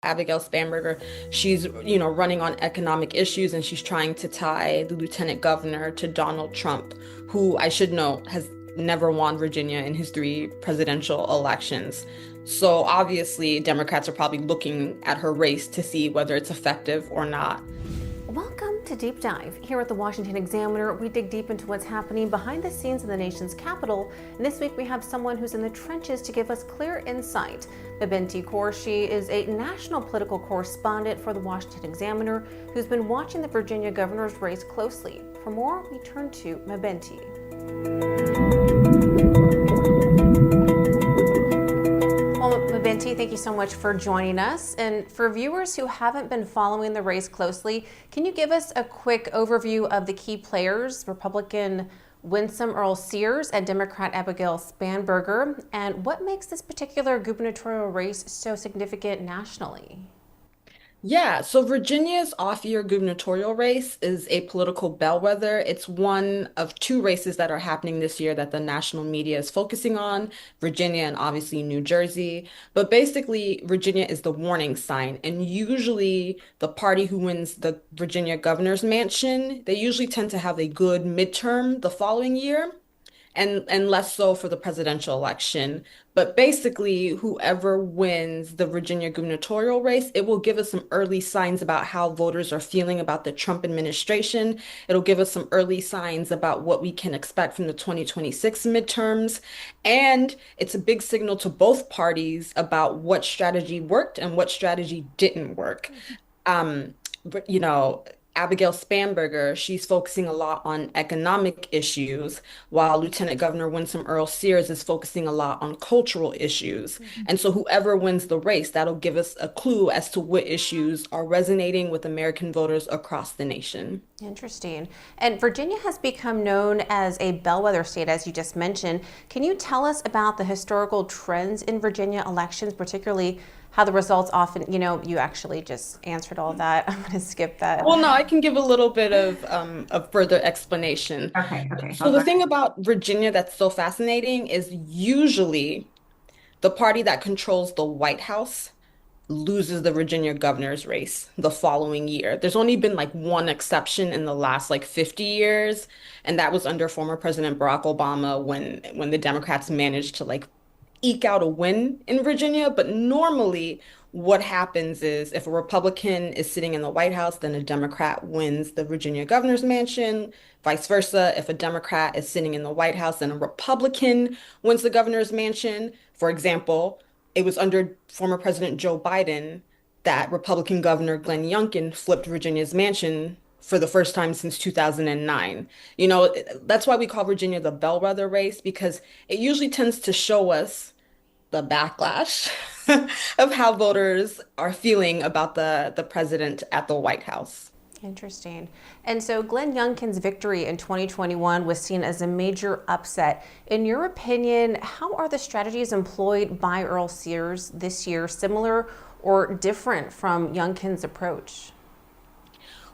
Abigail Spanberger, she's, running on economic issues and she's trying to tie the lieutenant governor to Donald Trump, who I should note has never won Virginia in his three presidential elections. So obviously, Democrats are probably looking at her race to see whether it's effective or not. Welcome to Deep Dive. Here at the Washington Examiner, we dig deep into what's happening behind the scenes in the nation's capital. And this week we have someone who's in the trenches to give us clear insight. Mabinty Quarshie is a national political correspondent for the Washington Examiner who's been watching the Virginia governor's race closely. For more, we turn to Mabinty. Well, Mabinty, thank you so much for joining us. And for viewers who haven't been following the race closely, can you give us a quick overview of the key players, Republican Winsome Earle-Sears and Democrat Abigail Spanberger, and what makes this particular gubernatorial race so significant nationally? Yeah, so Virginia's off-year gubernatorial race is a political bellwether. It's one of two races that are happening this year that the national media is focusing on, Virginia and obviously New Jersey. But basically, Virginia is the warning sign. And usually the party who wins the Virginia governor's mansion, they usually tend to have a good midterm the following year and less so for the presidential election. But basically, whoever wins the Virginia gubernatorial race, it will give us some early signs about how voters are feeling about the Trump administration. It'll give us some early signs about what we can expect from the 2026 midterms. And it's a big signal to both parties about what strategy worked and what strategy didn't work. But, Abigail Spanberger, she's focusing a lot on economic issues, while Lieutenant Governor Winsome Earle-Sears is focusing a lot on cultural issues. And so whoever wins the race, that'll give us a clue as to what issues are resonating with American voters across the nation. Interesting. And Virginia has become known as a bellwether state, as you just mentioned. Can you tell us about the historical trends in Virginia elections, particularly how the results often, you actually just answered all that. I'm going to skip that. Well, no, I can give a little bit of further explanation. Okay. So the thing about Virginia that's so fascinating is usually the party that controls the White House loses the Virginia governor's race the following year. There's only been like one exception in the last like 50 years, and that was under former President Barack Obama when the Democrats managed to like eke out a win in Virginia. But normally what happens is if a Republican is sitting in the White House, then a Democrat wins the Virginia governor's mansion. Vice versa, if a Democrat is sitting in the White House and a Republican wins the governor's mansion. For example, it was under former President Joe Biden that Republican Governor Glenn Youngkin flipped Virginia's mansion for the first time since 2009. That's why we call Virginia the bellwether race, because it usually tends to show us the backlash of how voters are feeling about the president at the White House. Interesting. And so Glenn Youngkin's victory in 2021 was seen as a major upset. In your opinion, how are the strategies employed by Earle-Sears this year similar or different from Youngkin's approach?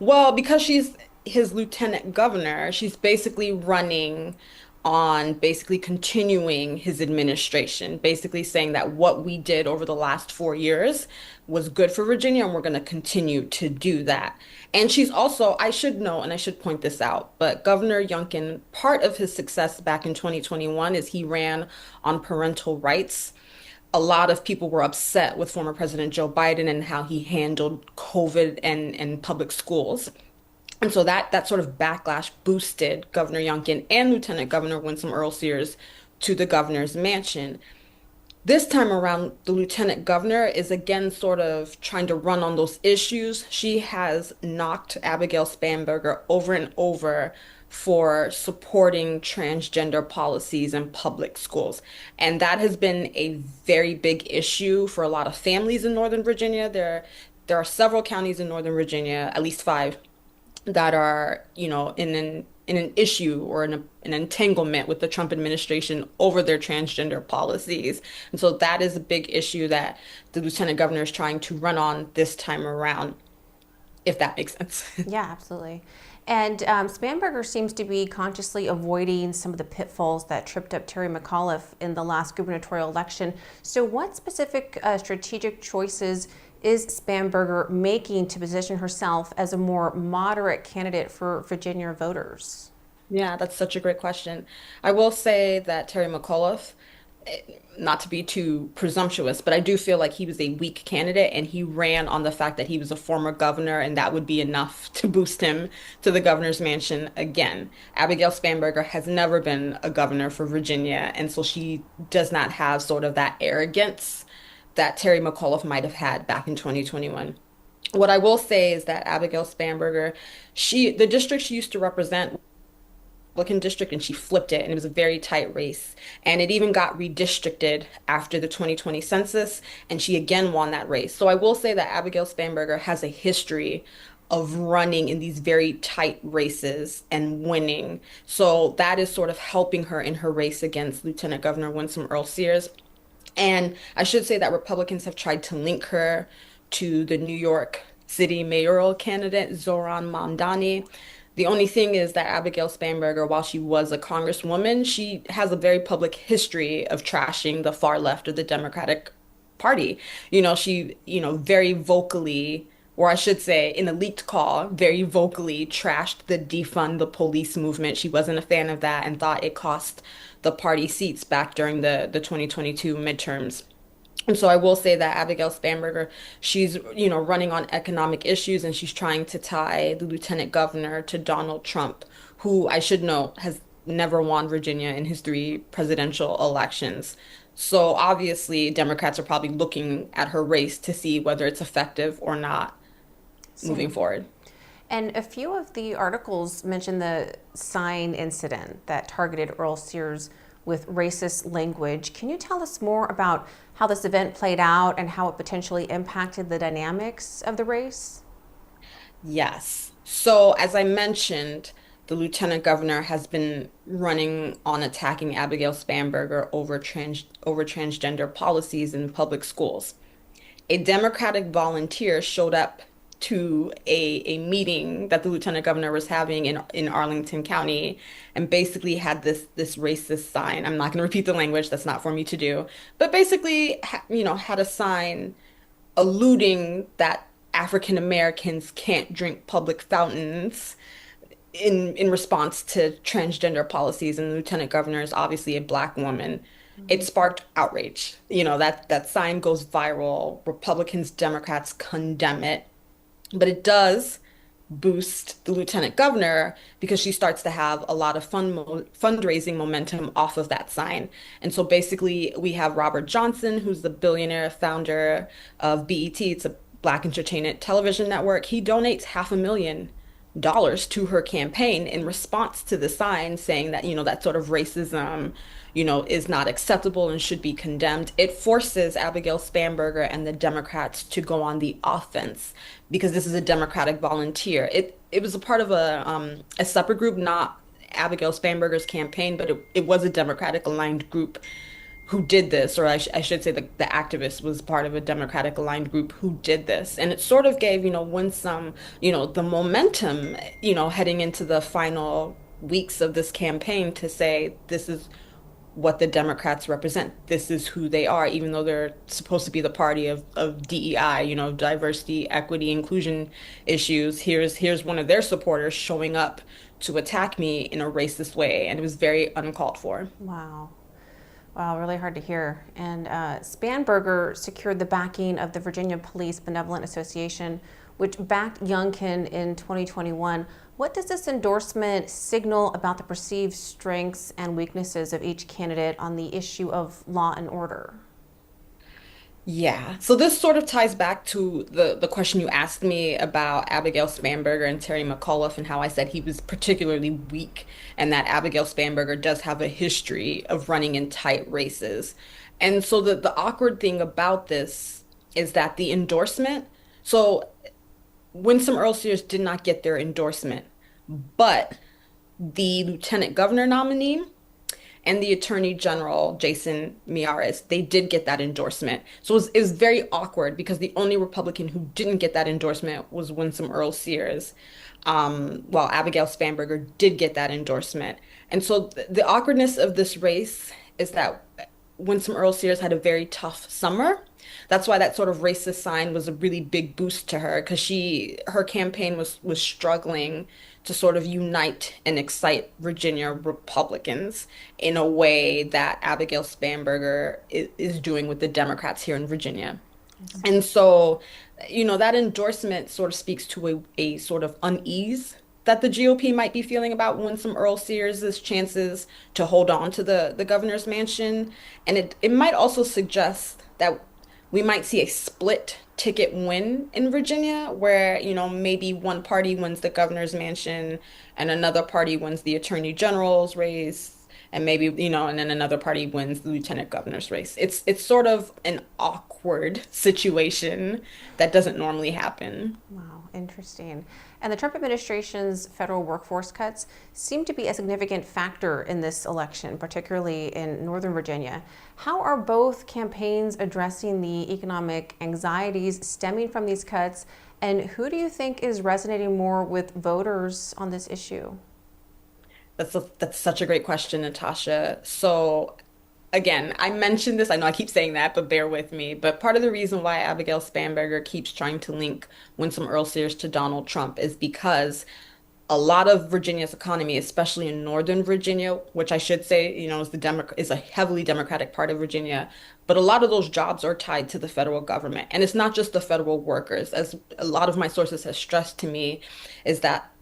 Well, because she's his lieutenant governor, she's basically running on basically continuing his administration, basically saying that what we did over the last 4 years was good for Virginia and we're going to continue to do that. And she's also, I should know, and I should point this out, but Governor Youngkin, part of his success back in 2021 is he ran on parental rights. A lot of people were upset with former President Joe Biden and how he handled COVID and public schools. And so that sort of backlash boosted Governor Youngkin and Lieutenant Governor Winsome Earle-Sears to the governor's mansion. This time around, the lieutenant governor is again sort of trying to run on those issues. She has knocked Abigail Spanberger over and over for supporting transgender policies in public schools. And that has been a very big issue for a lot of families in Northern Virginia. There are several counties in Northern Virginia, at least five, that are, in an issue or in an entanglement with the Trump administration over their transgender policies. And so that is a big issue that the lieutenant governor is trying to run on this time around, if that makes sense. Yeah, absolutely. And Spanberger seems to be consciously avoiding some of the pitfalls that tripped up Terry McAuliffe in the last gubernatorial election. So what specific strategic choices is Spanberger making to position herself as a more moderate candidate for Virginia voters? Yeah, that's such a great question. I will say that Terry McAuliffe, not to be too presumptuous, but I do feel like he was a weak candidate and he ran on the fact that he was a former governor and that would be enough to boost him to the governor's mansion again. Abigail Spanberger has never been a governor for Virginia, and so she does not have sort of that arrogance that Terry McAuliffe might have had back in 2021. What I will say is that Abigail Spanberger, the district she used to represent Republican district and she flipped it and it was a very tight race. And it even got redistricted after the 2020 census and she again won that race. So I will say that Abigail Spanberger has a history of running in these very tight races and winning. So that is sort of helping her in her race against Lieutenant Governor Winsome Earle-Sears. And I should say that Republicans have tried to link her to the New York City mayoral candidate, Zohran Mamdani. The only thing is that Abigail Spanberger, while she was a congresswoman, she has a very public history of trashing the far left of the Democratic Party. Very vocally, or I should say, in a leaked call, very vocally trashed the defund the police movement. She wasn't a fan of that and thought it cost the party seats back during the 2022 midterms. And so I will say that Abigail Spanberger, she's, running on economic issues and she's trying to tie the lieutenant governor to Donald Trump, who I should note has never won Virginia in his three presidential elections. So obviously, Democrats are probably looking at her race to see whether it's effective or not moving See. forward. And a few of the articles mention the sign incident that targeted Earl-Sears with racist language. Can you tell us more about how this event played out and how it potentially impacted the dynamics of the race? Yes. So, as I mentioned, the lieutenant governor has been running on attacking Abigail Spanberger over transgender policies in public schools. A Democratic volunteer showed up to a meeting that the lieutenant governor was having in Arlington County and basically had this racist sign. I'm not going to repeat the language, that's not for me to do, but basically, had a sign alluding that African Americans can't drink public fountains in response to transgender policies, and the lieutenant governor is obviously a black woman. It sparked outrage. That sign goes viral. Republicans, Democrats condemn it, but it does boost the lieutenant governor because she starts to have a lot of fundraising momentum off of that sign. And so basically, we have Robert Johnson, who's the billionaire founder of BET. It's a Black Entertainment Television Network. He donates $500,000 to her campaign in response to the sign saying that, that sort of racism, is not acceptable and should be condemned. It forces Abigail Spanberger and the Democrats to go on the offense because this is a Democratic volunteer. It was a part of a separate group, not Abigail Spanberger's campaign, but it was a Democratic aligned group who did this, or I should say the activist was part of a Democratic aligned group who did this. And it sort of gave, Winsome, the momentum, heading into the final weeks of this campaign to say this is what the Democrats represent. This is who they are, even though they're supposed to be the party of DEI, diversity, equity, inclusion issues. Here's one of their supporters showing up to attack me in a racist way, and it was very uncalled for. Wow. Wow, really hard to hear. And Spanberger secured the backing of the Virginia Police Benevolent Association, which backed Youngkin in 2021. What does this endorsement signal about the perceived strengths and weaknesses of each candidate on the issue of law and order? Yeah, so this sort of ties back to the question you asked me about Abigail Spanberger and Terry McAuliffe and how I said he was particularly weak and that Abigail Spanberger does have a history of running in tight races. And so the awkward thing about this is that the endorsement, so Winsome Earle-Sears did not get their endorsement, but the lieutenant governor nominee and the Attorney General, Jason Miyares, they did get that endorsement. So it was very awkward because the only Republican who didn't get that endorsement was Winsome Earle-Sears, while Abigail Spanberger did get that endorsement. And so the awkwardness of this race is that Winsome Earle-Sears had a very tough summer. That's why that sort of racist sign was a really big boost to her because her campaign was struggling to sort of unite and excite Virginia Republicans in a way that Abigail Spanberger is doing with the Democrats here in Virginia. And so, that endorsement sort of speaks to a sort of unease that the GOP might be feeling about Winsome Earle-Sears' chances to hold on to the governor's mansion. And it might also suggest that we might see a split ticket win in Virginia, where, maybe one party wins the governor's mansion and another party wins the attorney general's race. And maybe, and then another party wins the lieutenant governor's race. It's sort of an awkward situation that doesn't normally happen. Wow, interesting. And the Trump administration's federal workforce cuts seem to be a significant factor in this election, particularly in Northern Virginia. How are both campaigns addressing the economic anxieties stemming from these cuts? And who do you think is resonating more with voters on this issue? That's such a great question, Natasha. So again, I mentioned this. I know I keep saying that, but bear with me. But part of the reason why Abigail Spanberger keeps trying to link Winsome Earle-Sears to Donald Trump is because a lot of Virginia's economy, especially in Northern Virginia, which I should say, is a heavily Democratic part of Virginia, but a lot of those jobs are tied to the federal government. And it's not just the federal workers, as a lot of my sources have stressed to me, is that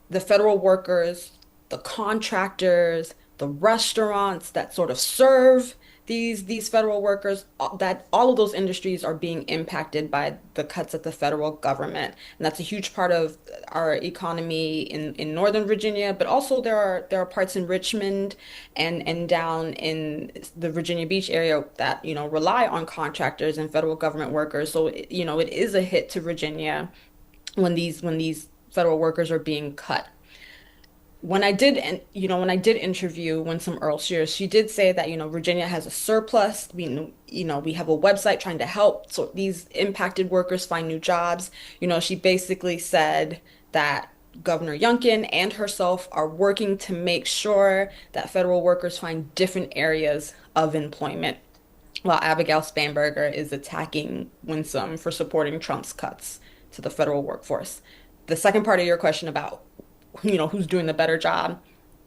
the federal workers, the contractors, the restaurants that sort of serve these federal workers, that all of those industries are being impacted by the cuts at the federal government. And that's a huge part of our economy in Northern Virginia, but also there are parts in Richmond and down in the Virginia Beach area that, rely on contractors and federal government workers. So, it is a hit to Virginia when these federal workers are being cut. When I did interview Winsome Earle-Sears, she did say that, Virginia has a surplus. We have a website trying to help so these impacted workers find new jobs. She basically said that Governor Youngkin and herself are working to make sure that federal workers find different areas of employment, while Abigail Spanberger is attacking Winsome for supporting Trump's cuts to the federal workforce. The second part of your question about who's doing the better job.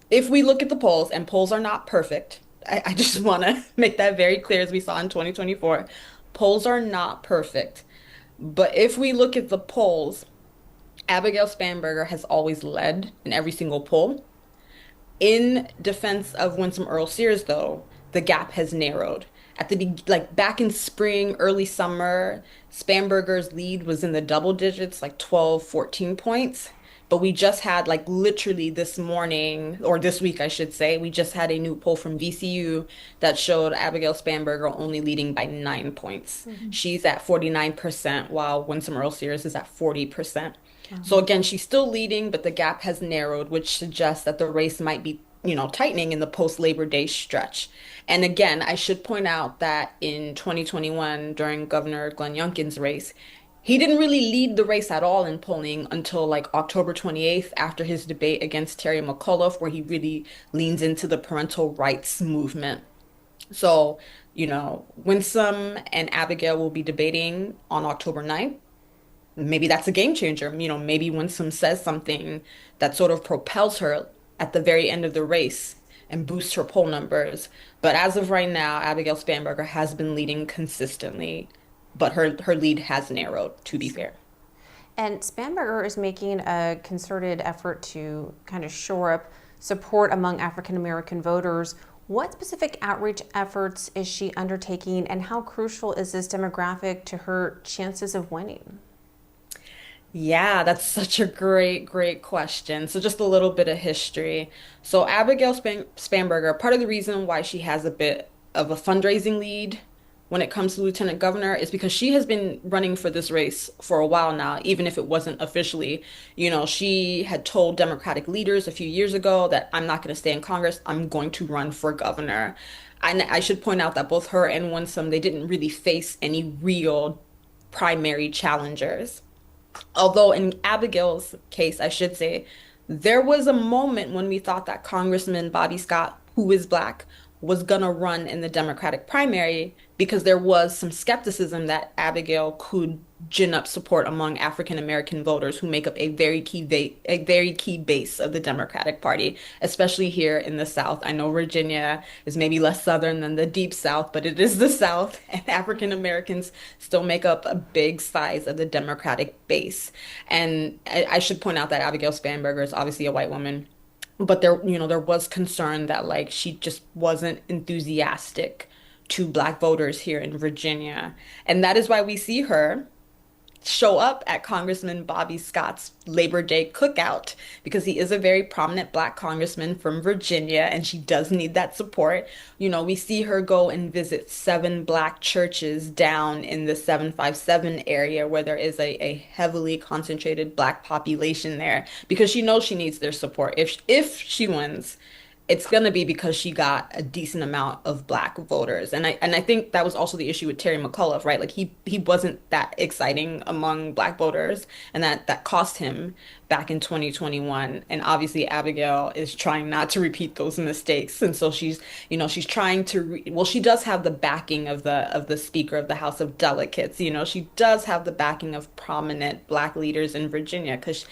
If we look at the polls, and polls are not perfect, I just want to make that very clear as we saw in 2024. Polls are not perfect. But if we look at the polls, Abigail Spanberger has always led in every single poll. In defense of Winsome Earle-Sears, though, the gap has narrowed. Like back in spring, early summer, Spanberger's lead was in the double digits, like 12, 14 points. But we just had, like, literally this morning, or this week, I should say, we just had a new poll from VCU that showed Abigail Spanberger only leading by 9 points. She's at 49%, while Winsome Earle-Sears is at 40%. So again, she's still leading, but the gap has narrowed, which suggests that the race might be, tightening in the post-Labor Day stretch. And again, I should point out that in 2021, during Governor Glenn Youngkin's race, he didn't really lead the race at all in polling until like October 28th after his debate against Terry McAuliffe, where he really leans into the parental rights movement. So, Winsome and Abigail will be debating on October 9th. Maybe that's a game changer. Maybe Winsome says something that sort of propels her at the very end of the race and boosts her poll numbers. But as of right now, Abigail Spanberger has been leading consistently, but her lead has narrowed, to be fair. And Spanberger is making a concerted effort to kind of shore up support among African American voters. What specific outreach efforts is she undertaking, and how crucial is this demographic to her chances of winning? Yeah, that's such a great question. So just a little bit of history. So Abigail Spanberger, part of the reason why she has a bit of a fundraising lead when it comes to lieutenant governor is because she has been running for this race for a while now, even if it wasn't officially. She had told Democratic leaders a few years ago that I'm not going to stay in Congress. I'm going to run for governor. And I should point out that both her and Winsome, they didn't really face any real primary challengers. Although in Abigail's case, I should say, there was a moment when we thought that Congressman Bobby Scott, who is black, was gonna run in the Democratic primary because there was some skepticism that Abigail could gin up support among African American voters who make up a very key base of the Democratic Party, especially here in the South. I know Virginia is maybe less Southern than the Deep South, but it is the South, and African Americans still make up a big size of the Democratic base. And I should point out that Abigail Spanberger is obviously a white woman. But there was concern that like she just wasn't enthusiastic to Black voters here in Virginia. And that is why we see her show up at Congressman Bobby Scott's Labor Day cookout because he is a very prominent Black congressman from Virginia and she does need that support. We see her go and visit 7 Black churches down in the 757 area where there is a heavily concentrated Black population there because she knows she needs their support. If she wins, it's going to be because she got a decent amount of Black voters. And I think that was also the issue with Terry McAuliffe, right? Like he wasn't that exciting among Black voters and that cost him back in 2021. And obviously Abigail is trying not to repeat those mistakes. And so she's trying to well, she does have the backing of the Speaker of the House of Delegates. She does have the backing of prominent Black leaders in Virginia because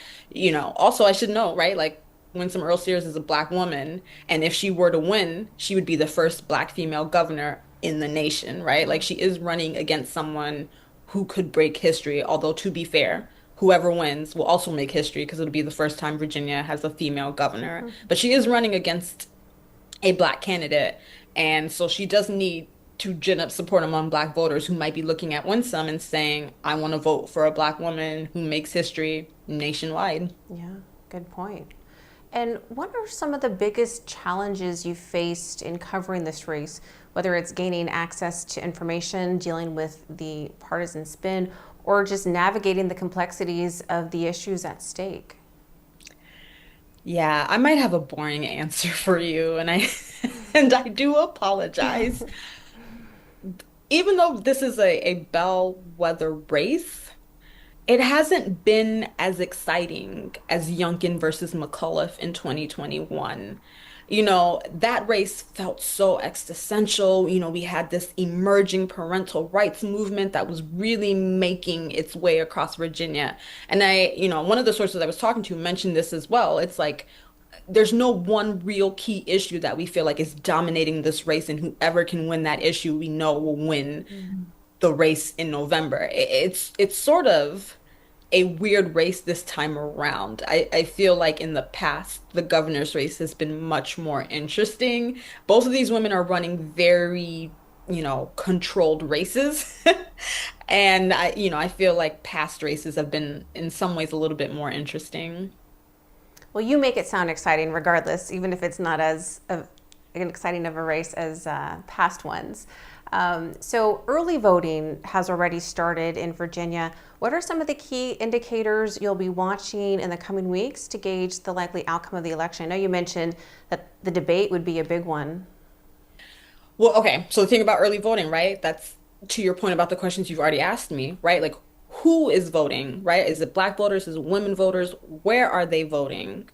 also I should know, right? Like Winsome Earle-Sears is a Black woman, and if she were to win, she would be the first Black female governor in the nation, right? Like she is running against someone who could break history, although to be fair, whoever wins will also make history because it'll be the first time Virginia has a female governor. But she is running against a Black candidate, and so she does need to gin up support among Black voters who might be looking at Winsome and saying, I want to vote for a Black woman who makes history nationwide. Yeah, good point. And what are some of the biggest challenges you faced in covering this race, whether it's gaining access to information, dealing with the partisan spin, or just navigating the complexities of the issues at stake? Yeah, I might have a boring answer for you, and I and I do apologize. Even though this is a bellwether race, it hasn't been as exciting as Youngkin versus McAuliffe in 2021. That race felt so existential. We had this emerging parental rights movement that was really making its way across Virginia. And one of the sources I was talking to mentioned this as well. It's like there's no one real key issue that we feel like is dominating this race, and whoever can win that issue, we know will win the race in November. It's sort of a weird race this time around. I feel like in the past, the governor's race has been much more interesting. Both of these women are running very, controlled races. And I feel like past races have been in some ways a little bit more interesting. Well, you make it sound exciting regardless, even if it's not as exciting of a race as past ones. So early voting has already started in Virginia. What are some of the key indicators you'll be watching in the coming weeks to gauge the likely outcome of the election? I know you mentioned that the debate would be a big one. Well, okay. So the thing about early voting, right? That's to your point about the questions you've already asked me, right? Like who is voting, right? Is it Black voters? Is it women voters? Where are they voting?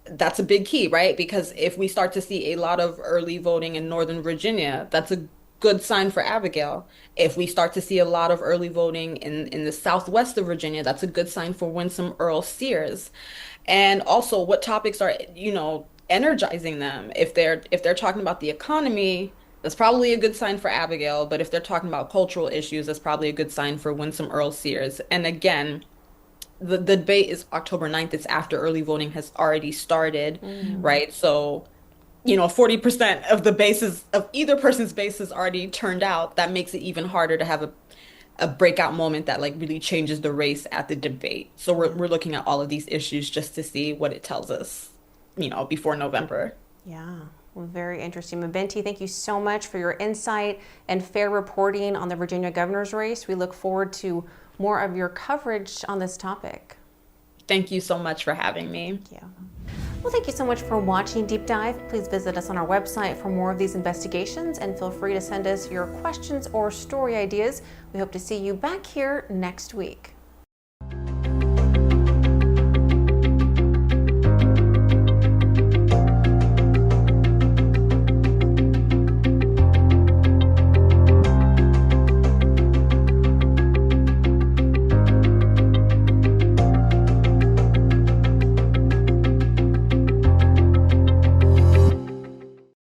That's a big key, right? Because if we start to see a lot of early voting in Northern Virginia, that's a good sign for Abigail. If we start to see a lot of early voting in the southwest of Virginia, that's a good sign for Winsome Earle-Sears. And also what topics are, energizing them. If they're talking about the economy, that's probably a good sign for Abigail. But if they're talking about cultural issues, that's probably a good sign for Winsome Earle-Sears. And again, the debate is October 9th. It's after early voting has already started, right? So 40% of the bases of either person's base is already turned out. That makes it even harder to have a breakout moment that like really changes the race at the debate. So we're looking at all of these issues just to see what it tells us, before November. Yeah, well, very interesting. Mabinty, thank you so much for your insight and fair reporting on the Virginia governor's race. We look forward to more of your coverage on this topic. Thank you so much for having me. Thank you. Well, thank you so much for watching Deep Dive. Please visit us on our website for more of these investigations and feel free to send us your questions or story ideas. We hope to see you back here next week.